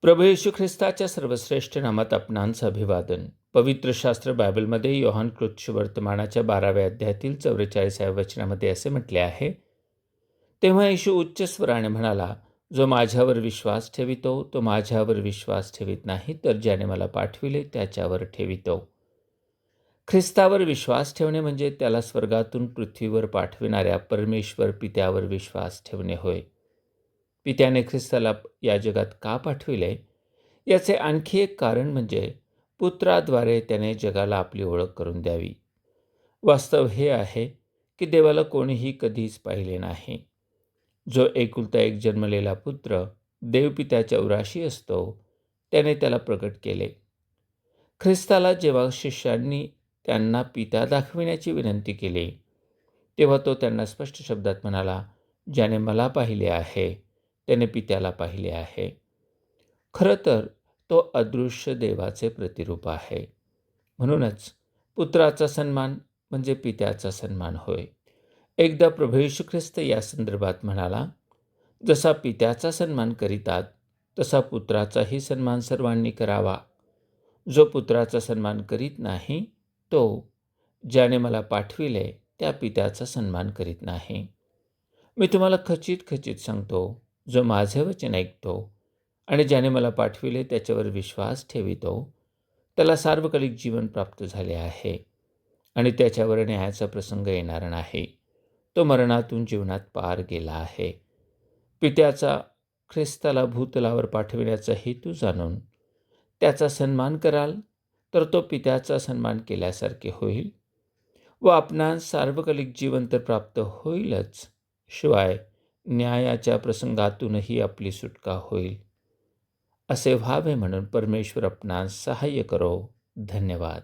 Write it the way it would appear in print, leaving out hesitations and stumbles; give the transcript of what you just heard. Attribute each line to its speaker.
Speaker 1: प्रभू येशू ख्रिस्ताच्या सर्वश्रेष्ठ नामात आपणांचं अभिवादन. पवित्र शास्त्र बायबलमध्ये योहान कृत्य वर्तमानाच्या 12व्या अध्यायातील 44व्या वचनामध्ये असे म्हटले आहे, तेव्हा येशू उच्च स्वराने म्हणाला, जो माझ्यावर विश्वास ठेवितो तो माझ्यावर विश्वास ठेवित नाही, तर ज्याने मला पाठविले त्याच्यावर ठेवितो. ख्रिस्तावर विश्वास ठेवणे म्हणजे त्याला स्वर्गातून पृथ्वीवर पाठविणाऱ्या परमेश्वर पित्यावर विश्वास ठेवणे होय. पित्याने ख्रिस्ताला या जगात का पाठविले याचे आणखी एक कारण म्हणजे पुत्राद्वारे त्याने जगाला आपली ओळख करून द्यावी. वास्तव हे आहे की देवाला कोणीही कधीच पाहिले नाही. जो एकुलता एक जन्मलेला पुत्र देवपित्याच्या उराशी असतो त्याने त्याला प्रकट केले. ख्रिस्ताला जेव्हा शिष्यांनी त्यांना पिता दाखविण्याची विनंती केली तेव्हा तो त्यांना स्पष्ट शब्दात म्हणाला, ज्याने मला पाहिले आहे त्याने पित्याला पाहिले आहे. खरं तर तो अदृश्य देवाचे प्रतिरूप आहे. म्हणूनच पुत्राचा सन्मान म्हणजे पित्याचा सन्मान होय. एकदा प्रभू येशू ख्रिस्त या संदर्भात म्हणाला, जसा पित्याचा सन्मान करीतात तसा पुत्राचाही सन्मान सर्वांनी करावा. जो पुत्राचा सन्मान करीत नाही तो ज्याने मला पाठविले त्या पित्याचा सन्मान करीत नाही. मी तुम्हाला खचित सांगतो, जो माझे वचन ऐकतो आणि ज्याने मला पाठविले त्याच्यावर विश्वास ठेवितो त्याला सार्वकालिक जीवन प्राप्त झाले आहे आणि त्याच्यावर न्यायाचा प्रसंग येणार नाही. तो मरणातून जीवनात पार गेला आहे. पित्याचा ख्रिस्ताला भूतलावर पाठविण्याचा हेतू जाणून त्याचा सन्मान कराल तर तो पित्याचा सन्मान केल्यासारखे होईल व आपणास सार्वकालिक जीवन तर प्राप्त होईलच, शिवाय न्यायाच्या प्रसंगातूनही आपली सुटका होईल. असे व्हावे म्हणून परमेश्वर आपणास सहाय्य करो. धन्यवाद.